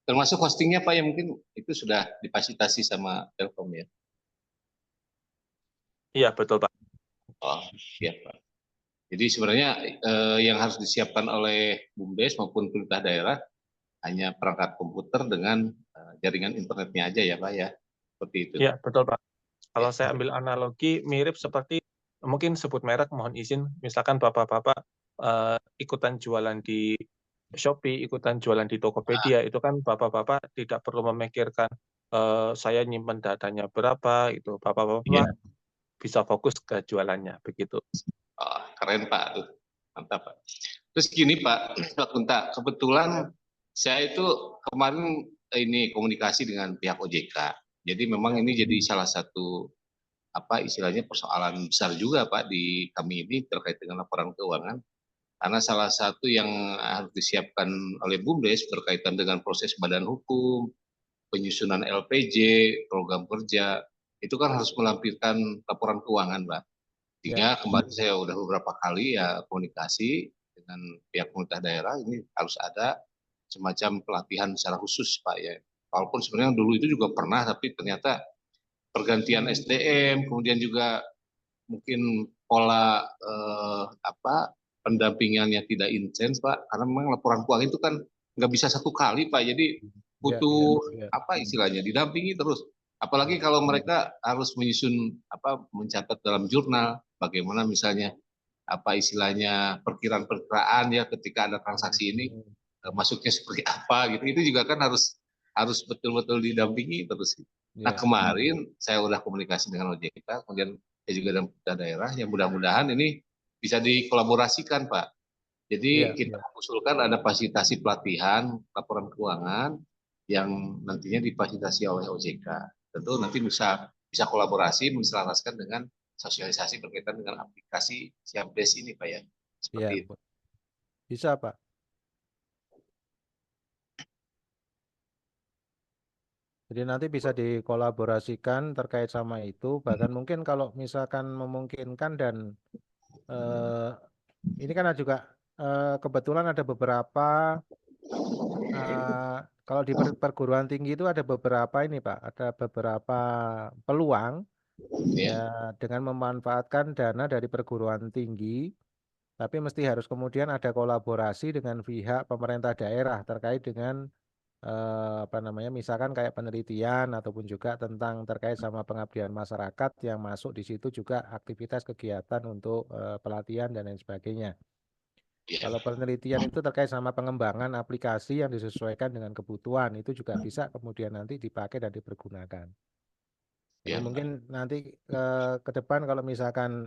Termasuk hostingnya Pak yang mungkin itu sudah difasilitasi sama Telkom ya? Iya, betul Pak. Oh, iya Pak. Jadi sebenarnya yang harus disiapkan oleh BUMDes maupun pemerintah daerah hanya perangkat komputer dengan jaringan internetnya aja ya Pak ya? Seperti itu. Iya, betul Pak. Kalau saya ambil analogi mirip seperti, mungkin sebut merek mohon izin, misalkan Bapak-Bapak ikutan jualan di Shopee, ikutan jualan di Tokopedia, itu kan Bapak-Bapak tidak perlu memikirkan saya nyimpen datanya berapa, itu Bapak-Bapak bisa fokus ke jualannya, begitu. Oh, keren Pak, tuh mantap Pak. Terus gini Pak Kunta, kebetulan saya itu kemarin ini komunikasi dengan pihak OJK. Jadi memang ini jadi salah satu istilahnya persoalan besar juga Pak di kami ini terkait dengan laporan keuangan. Karena salah satu yang harus disiapkan oleh BUMDes berkaitan dengan proses badan hukum, penyusunan LPJ, program kerja, itu kan harus melampirkan laporan keuangan, Pak. Sehingga kemarin saya udah beberapa kali ya komunikasi dengan pihak pemerintah daerah, ini harus ada semacam pelatihan secara khusus, Pak ya. Walaupun sebenarnya dulu itu juga pernah, tapi ternyata pergantian SDM, kemudian juga mungkin pola pendampingannya tidak intens, Pak, karena memang laporan keuangan itu kan nggak bisa satu kali, Pak, jadi butuh istilahnya didampingi terus. Apalagi kalau mereka harus menyusun mencatat dalam jurnal bagaimana misalnya istilahnya perkiraan ya ketika ada transaksi ini masuknya seperti apa gitu. Itu juga kan harus betul-betul didampingi terus. Nah, kemarin saya udah komunikasi dengan OJK, kemudian saya juga dengan daerah yang mudah-mudahan ini bisa dikolaborasikan, Pak. Jadi kita usulkan ada fasilitasi pelatihan laporan keuangan yang nantinya difasilitasi oleh OJK. Tentu nanti bisa kolaborasi menselaraskan dengan sosialisasi berkaitan dengan aplikasi Siapdes ini, Pak ya. Seperti itu. Bisa, Pak. Jadi nanti bisa dikolaborasikan terkait sama itu. Bahkan mungkin kalau misalkan memungkinkan dan ini kan juga kebetulan ada beberapa kalau di perguruan tinggi itu ada beberapa ini Pak, ada beberapa peluang ya dengan memanfaatkan dana dari perguruan tinggi, tapi mesti harus kemudian ada kolaborasi dengan pihak pemerintah daerah terkait dengan misalkan kayak penelitian ataupun juga tentang terkait sama pengabdian masyarakat yang masuk di situ juga aktivitas kegiatan untuk pelatihan dan lain sebagainya. Kalau penelitian itu terkait sama pengembangan aplikasi yang disesuaikan dengan kebutuhan, itu juga bisa kemudian nanti dipakai dan dipergunakan. Jadi mungkin nanti ke depan kalau misalkan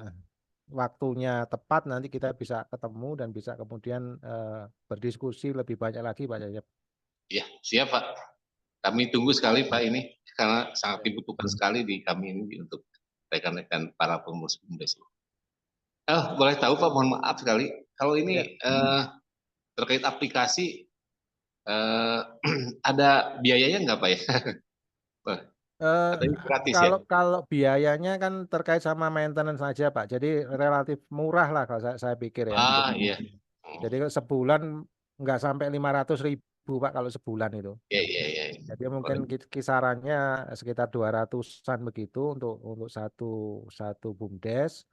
waktunya tepat nanti kita bisa ketemu dan bisa kemudian berdiskusi lebih banyak lagi Pak Cecep. Ya, siap Pak. Kami tunggu sekali Pak ini karena sangat dibutuhkan sekali di kami ini untuk rekan-rekan para pengurus BUMDes. Boleh tahu Pak, mohon maaf sekali. Kalau ini terkait aplikasi ada biayanya nggak Pak ya? Gratis, kalau biayanya kan terkait sama maintenance saja Pak. Jadi relatif murah lah kalau saya pikir ya. Iya. Jadi sebulan nggak sampai 500.000 Pak kalau sebulan itu. Iya. Jadi mungkin kisarannya sekitar 200-an begitu untuk satu BUMDes.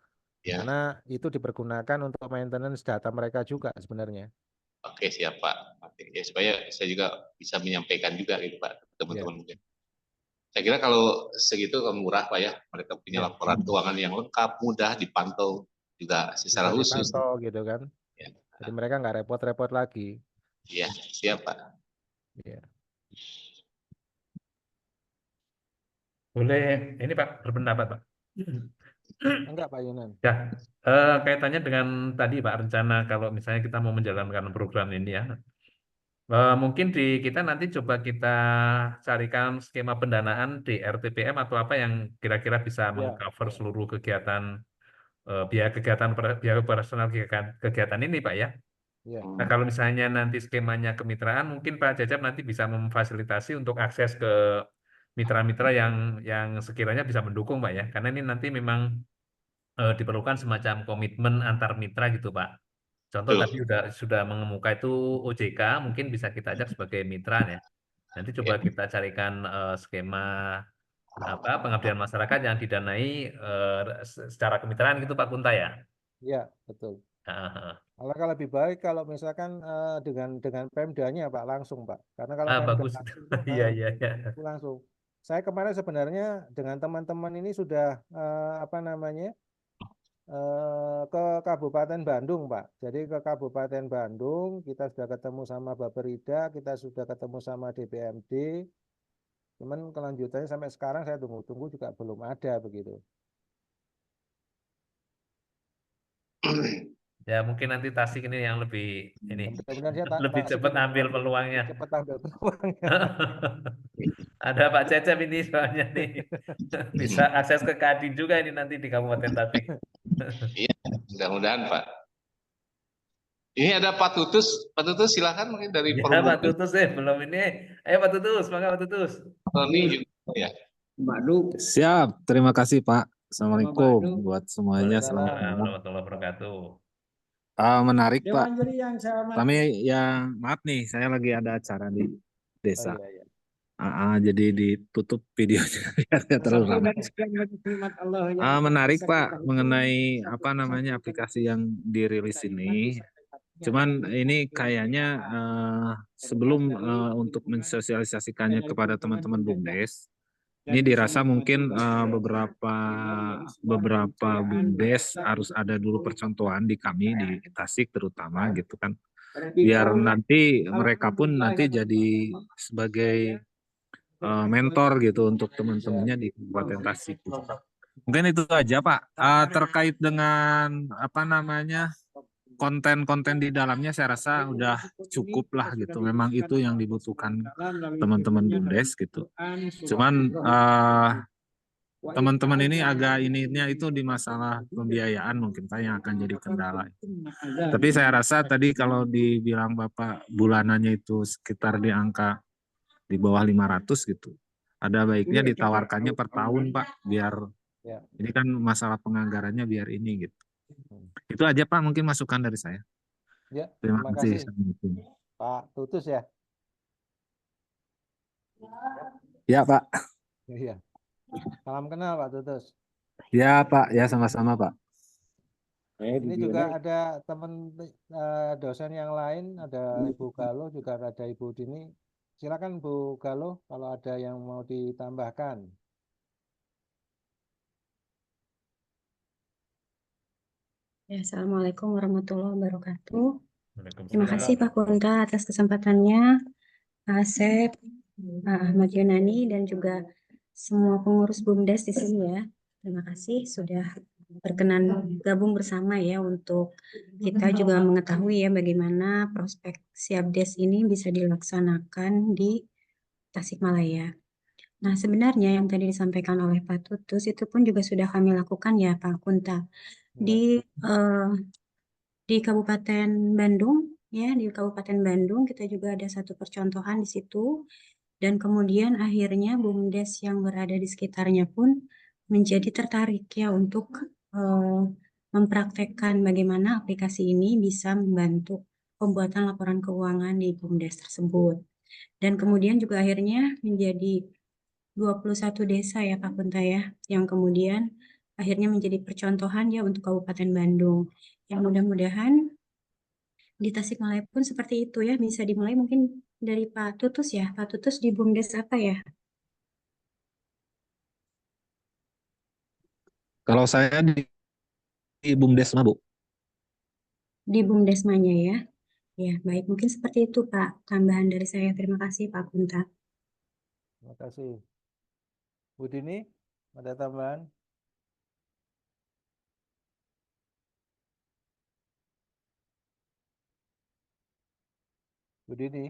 Karena itu dipergunakan untuk maintenance data mereka juga sebenarnya. Oke, siap Pak. Ya, supaya saya juga bisa menyampaikan juga gitu Pak teman-teman mungkin. Saya kira kalau segitu murah Pak ya. Mereka punya laporan keuangan yang lengkap, mudah dipantau juga secara khusus. Dipantau gitu kan. Jadi mereka nggak repot-repot lagi. Iya, siap Pak. Iya. Boleh ini Pak berpendapat Pak. Enggak Pak Yunan. Ya, kaitannya dengan tadi Pak rencana kalau misalnya kita mau menjalankan program ini ya. Mungkin kita nanti coba kita carikan skema pendanaan di RTPM atau apa yang kira-kira bisa mengcover seluruh kegiatan biaya operasional kegiatan ini Pak ya. Nah kalau misalnya nanti skemanya kemitraan, mungkin Pak Cecep nanti bisa memfasilitasi untuk akses ke mitra-mitra yang sekiranya bisa mendukung Pak ya. Karena ini nanti memang diperlukan semacam komitmen antar mitra gitu Pak. Contoh tadi sudah mengemuka itu OJK, mungkin bisa kita ajak sebagai mitra ya. Nanti coba kita carikan skema pengabdian masyarakat yang didanai secara kemitraan gitu Pak Kunta ya. Iya, betul. Alangkah lebih baik kalau misalkan dengan Pemdanya Pak langsung Pak. Karena kalau Pemda bagus. Iya. Langsung. Saya kemarin sebenarnya dengan teman-teman ini sudah ke Kabupaten Bandung Pak. Jadi ke Kabupaten Bandung kita sudah ketemu sama Bapperida, kita sudah ketemu sama DPMD. Cuman kelanjutannya sampai sekarang saya tunggu-tunggu juga belum ada begitu. Ya mungkin nanti Tasik ini yang lebih lebih cepat ambil peluangnya. Ada Pak Cecep ini soalnya nih bisa akses ke Kadin juga ini nanti di Kabupaten Tasik. Iya, mudah-mudahan Pak. Ini ada Pak Tutus silakan mungkin dari Forum. Pak Tutus belum ini. Ayo Pak Tutus, mangga Pak Tutus. Ini juga ya. Siap, terima kasih Pak. Assalamualaikum buat semuanya. Assalamualaikum warahmatullahi wabarakatuh. Menarik Pak. Kami maaf nih, saya lagi ada acara di desa. Jadi ditutup videonya biar nggak terlalu Sampai ramai. dari sekian banyak nikmat Allah yang Menarik bisa Pak kita mengenai satu apa namanya persatu aplikasi yang dirilis kita ini. nikmati sampai hatinya. Cuman ini kayaknya sebelum untuk mensosialisasikannya kepada teman-teman BUMDes, ini dirasa mungkin beberapa BUMDes harus ada dulu percontohan di kami di Tasik terutama gitu kan, biar nanti mereka pun nanti jadi sebagai mentor gitu untuk teman-temannya di Kabupaten Tasik. Gitu. Mungkin itu aja Pak. Terkait dengan apa namanya konten-konten di dalamnya saya rasa udah cukup lah gitu. Memang itu yang dibutuhkan teman-teman BUMDes gitu. Cuman teman-teman ini agak ininya itu di masalah pembiayaan mungkin Pak yang akan jadi kendala. Tapi saya rasa tadi kalau dibilang Bapak bulanannya itu sekitar di angka di bawah 500 gitu. Ada baiknya ditawarkannya per tahun Pak biar ini kan masalah penganggarannya biar ini gitu. Itu aja Pak mungkin masukan dari saya. Ya, Terima kasih. Pak Tutus ya. Ya Pak. Iya. Salam kenal Pak Tutus. Ya Pak, ya sama-sama Pak. Ini juga ada teman dosen yang lain, ada Ibu Galo, juga ada Ibu Dini. Silakan Bu Galo kalau ada yang mau ditambahkan. Ya, Assalamualaikum warahmatullahi wabarakatuh. Terima kasih Pak Kunta atas kesempatannya, Pak Asep, Pak Ahmad Yunani, dan juga semua pengurus BUMDes di sini ya. Terima kasih sudah berkenan gabung bersama ya untuk kita juga mengetahui ya bagaimana prospek Siapdes ini bisa dilaksanakan di Tasikmalaya. Nah, sebenarnya yang tadi disampaikan oleh Pak Tutus itu pun juga sudah kami lakukan ya Pak Kunta. Di Kabupaten Bandung ya, di Kabupaten Bandung kita juga ada satu percontohan di situ, dan kemudian akhirnya BUMDes yang berada di sekitarnya pun menjadi tertarik ya untuk mempraktekkan bagaimana aplikasi ini bisa membantu pembuatan laporan keuangan di BUMDes tersebut. Dan kemudian juga akhirnya menjadi 21 desa ya Pak Kunta ya, yang kemudian akhirnya menjadi percontohan ya untuk Kabupaten Bandung. Yang mudah-mudahan di Tasikmalaya pun seperti itu ya, bisa dimulai mungkin dari Pak Tutus ya. Pak Tutus di BUMDes apa ya? Kalau saya di BUMDes Bu. Di BUMDesmanya ya. Ya, baik. Mungkin seperti itu Pak, tambahan dari saya. Terima kasih Pak Kunta. Terima kasih. Bu Dini, ada tambahan? Bu Dini.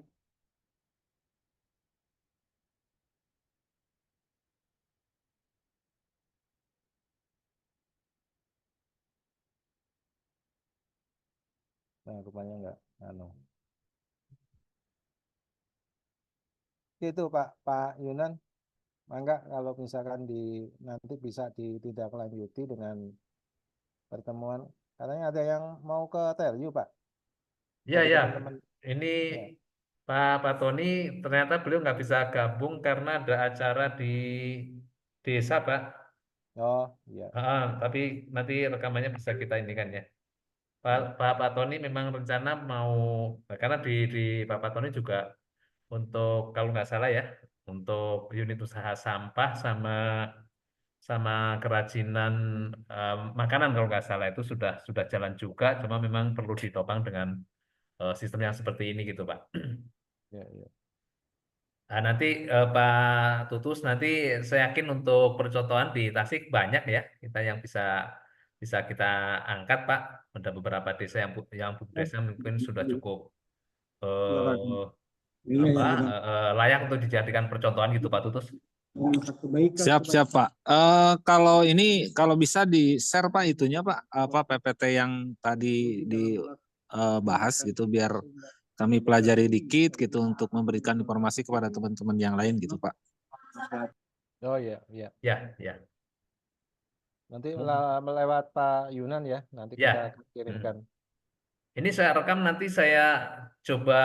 Nah, rupanya enggak. Itu Pak Yunan, mangga kalau misalkan nanti bisa ditindaklanjuti dengan pertemuan. Katanya ada yang mau ke Telju Pak. Iya, Dari ya. teman-teman. Ini Ya. Pak Tony ternyata beliau nggak bisa gabung karena ada acara di desa, Pak. Oh, iya. Tapi nanti rekamannya bisa kita indikan ya. Pak Tony memang rencana mau, karena di Pak Tony juga untuk kalau nggak salah ya, untuk unit usaha sampah sama kerajinan makanan kalau nggak salah itu sudah jalan juga, cuma memang perlu ditopang dengan sistem yang seperti ini gitu Pak. Ya, ya. Nah, nanti Pak Tutus nanti saya yakin untuk percontohan di Tasik banyak ya kita yang bisa kita angkat Pak. Ada beberapa desa yang desa mungkin sudah cukup layak untuk dijadikan percontohan gitu Pak Tutus. Siap Pak. Kalau bisa di share Pak itunya Pak, apa PPT yang tadi dibahas gitu biar kami pelajari dikit gitu untuk memberikan informasi kepada teman-teman yang lain gitu Pak. Oh iya, iya. Ya. Nanti melewat Pak Yunan ya, nanti kita kirimkan. Ini saya rekam nanti saya coba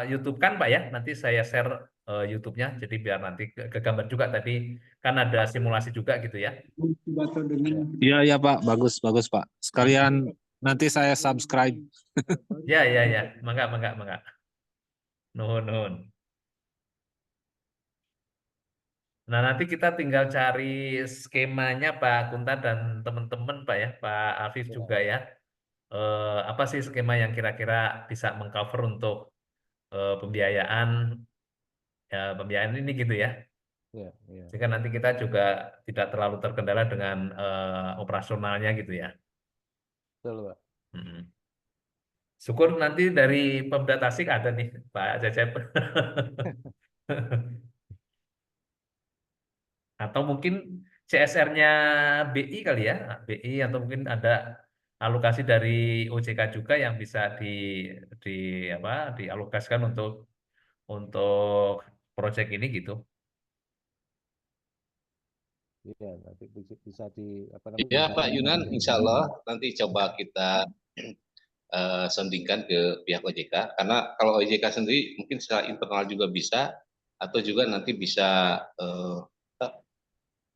YouTube kan Pak ya, nanti saya share YouTube-nya, jadi biar nanti kegambar juga tadi kan ada simulasi juga gitu ya. Iya, iya Pak, bagus, bagus Pak. Sekalian nanti saya subscribe. Ya, ya, ya, mangga. Nuhun, nuhun. Nah, nanti kita tinggal cari skemanya Pak Kunta dan teman-teman Pak ya, Pak Afif juga ya. Apa sih skema yang kira-kira bisa mengcover untuk pembiayaan ini gitu ya. Ya, ya. Sehingga nanti kita juga tidak terlalu terkendala dengan operasionalnya gitu ya. Betul, Pak. Syukur nanti dari Pemda Tasik ada nih Pak Cecep. Atau mungkin CSR-nya BI kali ya, BI atau mungkin ada alokasi dari OJK juga yang bisa di apa dialokasikan untuk proyek ini gitu. Iya, nanti bisa di apa Ya namanya? Pak Yunan, insya Allah nanti coba kita sondingkan ke pihak OJK, karena kalau OJK sendiri mungkin secara internal juga bisa, atau juga nanti bisa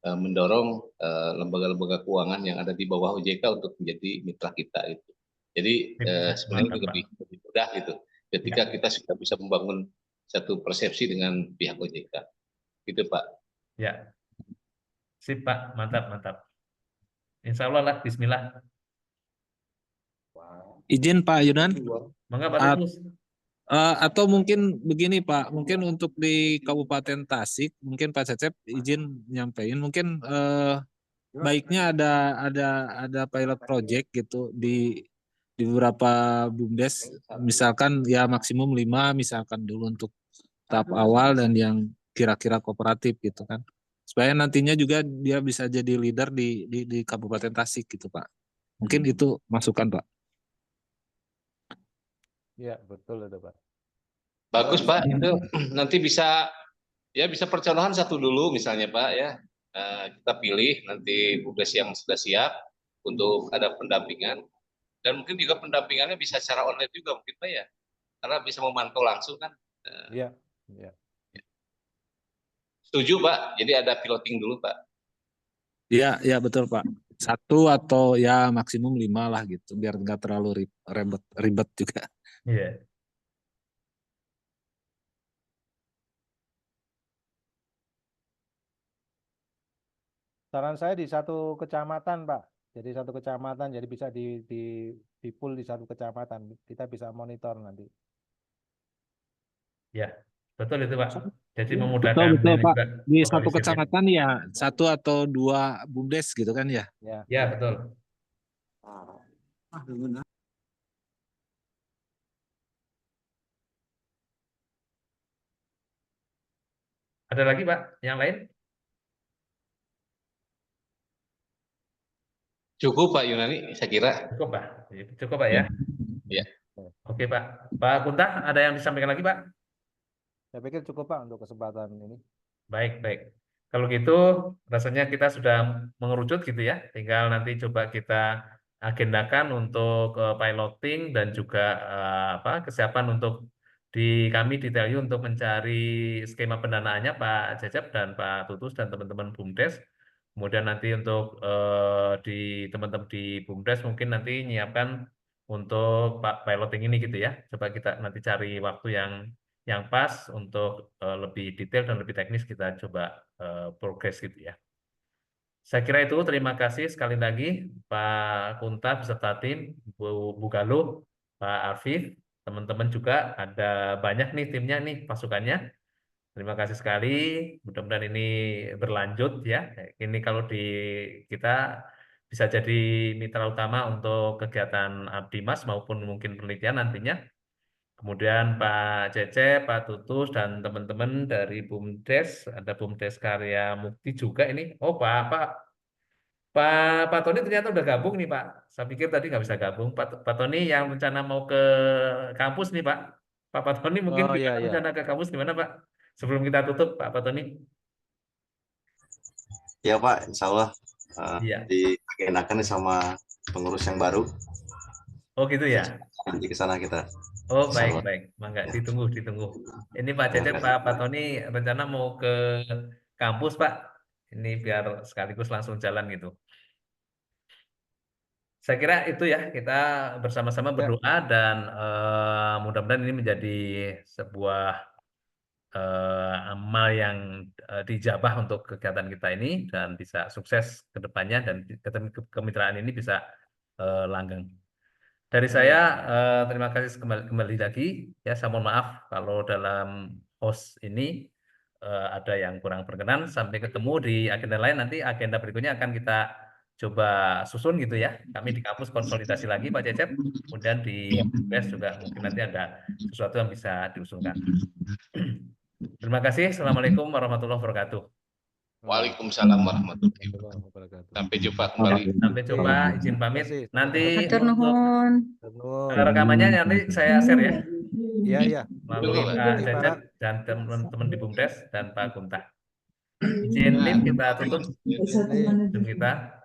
mendorong lembaga-lembaga keuangan yang ada di bawah OJK untuk menjadi mitra kita itu. Jadi sebenarnya lebih mudah gitu ketika kita sudah bisa membangun satu persepsi dengan pihak OJK. Gitu Pak. Ya. Sip Pak, mantap. Insya Allah lah, bismillah. Izin Pak Yunan. Mangga Pak Tulus. Atau mungkin begini Pak, mungkin untuk di Kabupaten Tasik, mungkin Pak Cecep izin nyampein, mungkin baiknya ada pilot project gitu di beberapa BUMDes, misalkan ya maksimum 5 misalkan dulu untuk tahap awal dan yang kira-kira kooperatif gitu kan, supaya nantinya juga dia bisa jadi leader di Kabupaten Tasik gitu Pak. Mungkin itu masukan Pak. Iya, betul itu Pak. Bagus Pak, itu nanti bisa percontohan satu dulu misalnya Pak ya. Kita pilih nanti BUMDes yang sudah siap untuk ada pendampingan, dan mungkin juga pendampingannya bisa secara online juga mungkin Pak ya, karena bisa memantau langsung kan. Iya. Setuju Pak, jadi ada piloting dulu Pak. Iya betul Pak. 1 atau ya maksimum 5 lah gitu, biar nggak terlalu ribet juga. Iya. Saran saya di satu kecamatan Pak. Jadi satu kecamatan, jadi bisa di pool di satu kecamatan. Kita bisa monitor nanti. Ya, betul itu Pak. Jadi memudahkan Betul Pak. juga Di satu kecamatan ya 1 atau 2 BUMDes gitu kan ya. Ya betul. Ada lagi Pak yang lain? Cukup Pak Yunani, saya kira. Cukup Pak ya. Ya. Oke Pak. Pak Kunta, ada yang disampaikan lagi Pak? Saya pikir cukup Pak untuk kesempatan ini. Baik. Kalau gitu rasanya kita sudah mengerucut gitu ya. Tinggal nanti coba kita agendakan untuk piloting dan juga kesiapan untuk kami di Telyu untuk mencari skema pendanaannya Pak Cecep dan Pak Tutus dan teman-teman BUMDes. Kemudian nanti untuk di teman-teman di BUMDes mungkin nanti nyiapkan untuk piloting ini gitu ya. Coba kita nanti cari waktu yang pas untuk lebih detail dan lebih teknis kita coba progres gitu ya. Saya kira itu, terima kasih sekali lagi Pak Kunta beserta tim, Bu Galuh, Pak Afif, teman-teman juga ada banyak nih timnya nih pasukannya. Terima kasih sekali, mudah-mudahan ini berlanjut ya. Ini kalau kita bisa jadi mitra utama untuk kegiatan Abdimas maupun mungkin penelitian nantinya. Kemudian Pak Cecep, Pak Tutus, dan teman-teman dari BUMDes, ada BUMDes Karya Mukti juga ini. Oh Pak Tony ternyata udah gabung nih Pak. Saya pikir tadi nggak bisa gabung. Pak Tony yang rencana mau ke kampus nih Pak. Pak Tony mungkin gimana rencana ke kampus gimana Pak? Sebelum kita tutup Pak Tony. Ya Pak, insya Allah Iya. diagendakan sama pengurus yang baru. Oh gitu ya? Nanti ke sana kita. Oh, baik, Insyaallah. baik. Mangga, ditunggu. Ini Pak Cecep, Pak Tony rencana mau ke kampus, Pak. Ini biar sekaligus langsung jalan gitu. Saya kira itu ya, kita bersama-sama Ya. berdoa dan mudah-mudahan ini menjadi sebuah amal yang dijabah untuk kegiatan kita ini dan bisa sukses ke depannya dan kemitraan ini bisa langgeng. Dari saya terima kasih kembali lagi ya, saya mohon maaf kalau dalam host ini ada yang kurang berkenan. Sampai ketemu di agenda lain, nanti agenda berikutnya akan kita coba susun gitu ya. Kami di kampus konsolidasi lagi Pak Cecep, kemudian di BES juga mungkin nanti ada sesuatu yang bisa diusulkan. Terima kasih. Assalamualaikum warahmatullahi wabarakatuh. Waalaikumsalam warahmatullahi wabarakatuh. Sampai jumpa kembali. Sampai jumpa, izin pamit. Nanti Hatur untuk nuhun. rekamannya nanti saya share ya. Iya. Melalui Pak Cecep dan teman-teman di BUMDes dan Pak Kunta. Izin tim kita tutup. Zoom kita.